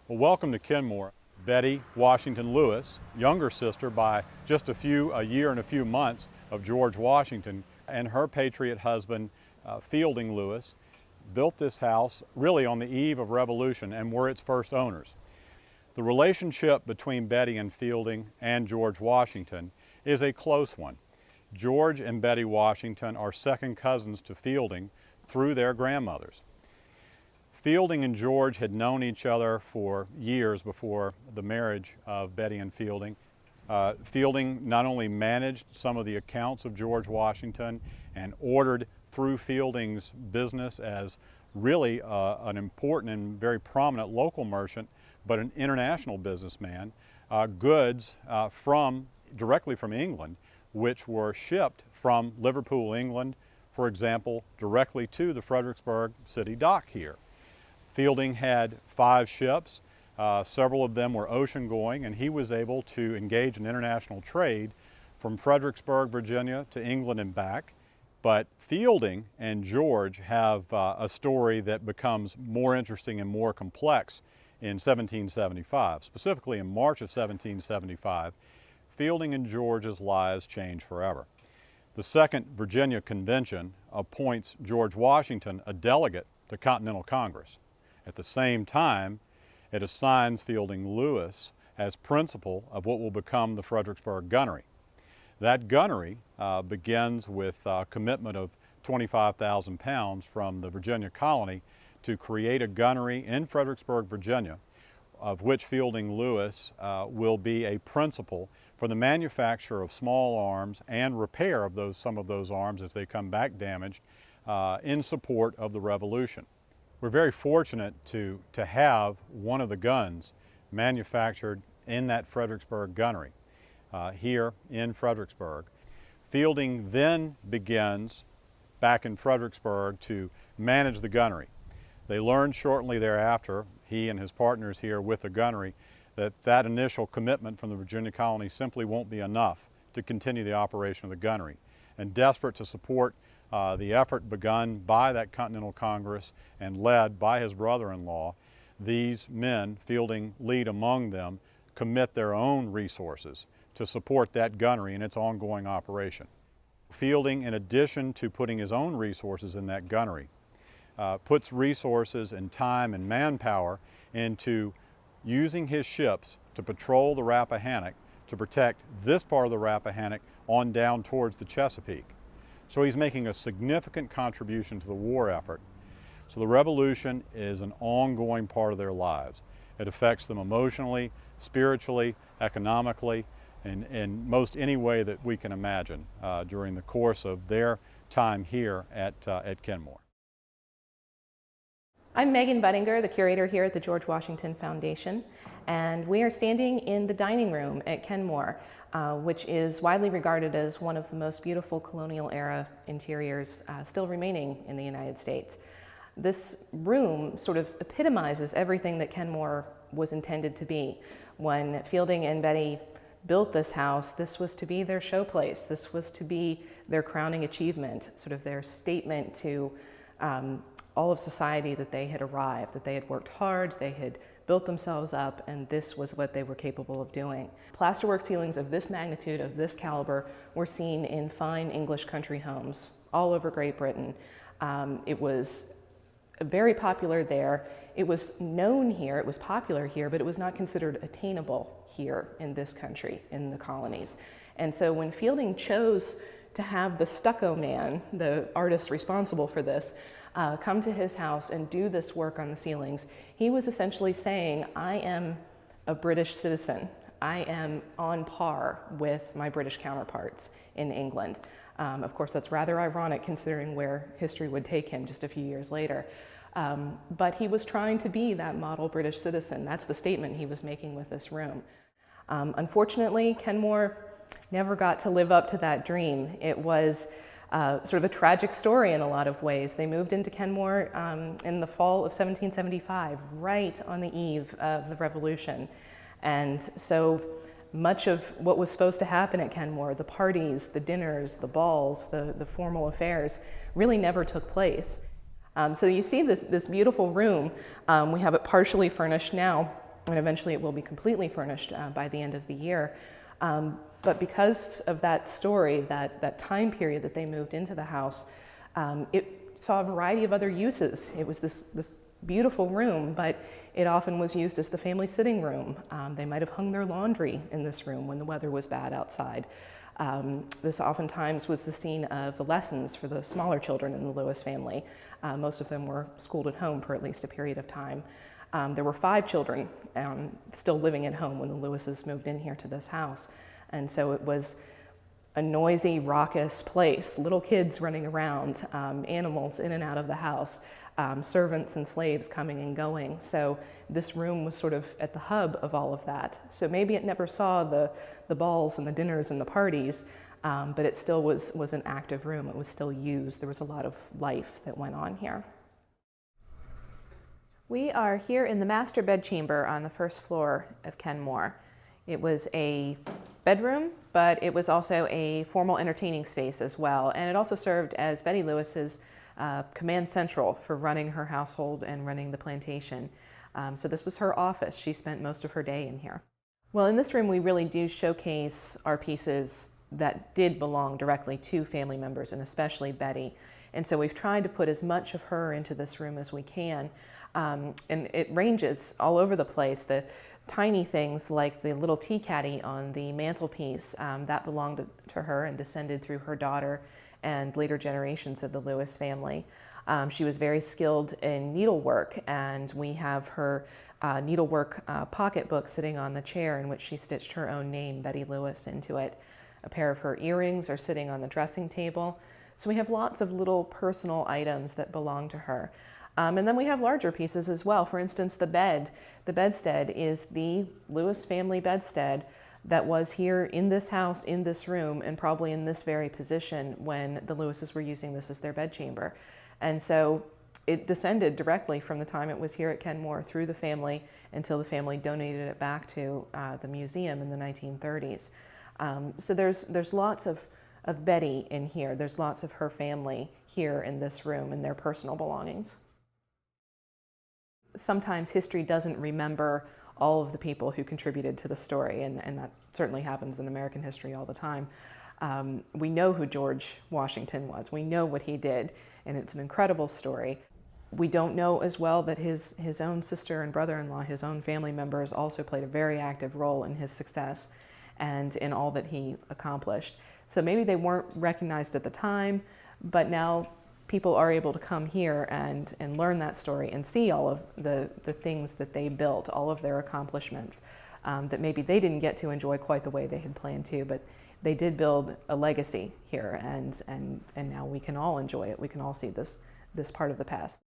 Well, welcome to Kenmore. Betty Washington Lewis, younger sister by just a year and a few months of George Washington, and her patriot husband, Fielding Lewis, built this house really on the eve of Revolution and were its first owners. The relationship between Betty and Fielding and George Washington is a close one. George and Betty Washington are second cousins to Fielding through their grandmothers. Fielding and George had known each other for years before the marriage of Betty and Fielding. Fielding not only managed some of the accounts of George Washington and ordered through Fielding's business as really an important and very prominent local merchant, but an international businessman, goods directly from England, which were shipped from Liverpool, England, for example, directly to the Fredericksburg city dock here. Fielding had 5 ships, several of them were ocean going, and he was able to engage in international trade from Fredericksburg, Virginia to England and back. But Fielding and George have a story that becomes more interesting and more complex in 1775. Specifically in March of 1775, Fielding and George's lives change forever. The Second Virginia Convention appoints George Washington a delegate to Continental Congress. At the same time, it assigns Fielding Lewis as principal of what will become the Fredericksburg Gunnery. That gunnery begins with a commitment of 25,000 pounds from the Virginia colony to create a gunnery in Fredericksburg, Virginia, of which Fielding Lewis will be a principal for the manufacture of small arms and repair of some of those arms as they come back damaged in support of the Revolution. We're very fortunate to have one of the guns manufactured in that Fredericksburg gunnery here in Fredericksburg. Fielding then begins back in Fredericksburg to manage the gunnery. They learned shortly thereafter, he and his partners here with the gunnery, that initial commitment from the Virginia colony simply won't be enough to continue the operation of the gunnery. And desperate to support the effort begun by that Continental Congress and led by his brother-in-law, these men, Fielding lead among them, commit their own resources to support that gunnery in its ongoing operation. Fielding, in addition to putting his own resources in that gunnery, puts resources and time and manpower into using his ships to patrol the Rappahannock to protect this part of the Rappahannock on down towards the Chesapeake. So he's making a significant contribution to the war effort. So the Revolution is an ongoing part of their lives. It affects them emotionally, spiritually, economically, and in most any way that we can imagine during the course of their time here at Kenmore. I'm Megan Buttinger, the curator here at the George Washington Foundation, and we are standing in the dining room at Kenmore, which is widely regarded as one of the most beautiful colonial era interiors still remaining in the United States. This room sort of epitomizes everything that Kenmore was intended to be. When Fielding and Betty built this house, this was to be their showplace. This was to be their crowning achievement, sort of their statement to all of society that they had arrived, that they had worked hard, they had built themselves up, and this was what they were capable of doing. Plasterwork ceilings of this magnitude, of this caliber, were seen in fine English country homes all over Great Britain. It was very popular there. It was known here, it was popular here, but it was not considered attainable here in this country, in the colonies. And so when Fielding chose to have the stucco man, the artist responsible for this, come to his house and do this work on the ceilings, he was essentially saying, I am a British citizen. I am on par with my British counterparts in England. Of course, that's rather ironic considering where history would take him just a few years later. But he was trying to be that model British citizen. That's the statement he was making with this room. Unfortunately, Kenmore never got to live up to that dream. It was sort of a tragic story in a lot of ways. They moved into Kenmore in the fall of 1775, right on the eve of the Revolution. And so much of what was supposed to happen at Kenmore, the parties, the dinners, the balls, the formal affairs, really never took place. So you see this beautiful room. We have it partially furnished now and eventually it will be completely furnished by the end of the year. But because of that story, that time period that they moved into the house, it saw a variety of other uses. It was this beautiful room, but it often was used as the family sitting room. They might have hung their laundry in this room when the weather was bad outside. This oftentimes was the scene of the lessons for the smaller children in the Lewis family. Most of them were schooled at home for at least a period of time. There were 5 children still living at home when the Lewises moved in here to this house. And so it was a noisy, raucous place, little kids running around, animals in and out of the house, servants and slaves coming and going. So this room was sort of at the hub of all of that. So maybe it never saw the balls and the dinners and the parties, but it still was an active room. It was still used. There was a lot of life that went on here. We are here in the master bedchamber on the first floor of Kenmore. It was a bedroom, but it was also a formal entertaining space as well. And it also served as Betty Lewis's command central for running her household and running the plantation. So this was her office. She spent most of her day in here. Well, in this room, we really do showcase our pieces that did belong directly to family members, and especially Betty. And so we've tried to put as much of her into this room as we can. And it ranges all over the place. The tiny things like the little tea caddy on the mantelpiece, that belonged to her and descended through her daughter and later generations of the Lewis family. She was very skilled in needlework, and we have her needlework pocketbook sitting on the chair in which she stitched her own name, Betty Lewis, into it. A pair of her earrings are sitting on the dressing table. So we have lots of little personal items that belong to her. And then we have larger pieces as well. For instance, the bed. The bedstead is the Lewis family bedstead that was here in this house, in this room, and probably in this very position when the Lewises were using this as their bedchamber. And so it descended directly from the time it was here at Kenmore through the family until the family donated it back to the museum in the 1930s. So there's lots of Betty in here. There's lots of her family here in this room and their personal belongings. Sometimes history doesn't remember all of the people who contributed to the story, and that certainly happens in American history all the time. We know who George Washington was. We know what he did, and it's an incredible story. We don't know as well that his own sister and brother-in-law, his own family members, also played a very active role in his success and in all that he accomplished. So maybe they weren't recognized at the time, but now people are able to come here and learn that story and see all of the things that they built, all of their accomplishments that maybe they didn't get to enjoy quite the way they had planned to, but they did build a legacy here, and now we can all enjoy it. We can all see this part of the past.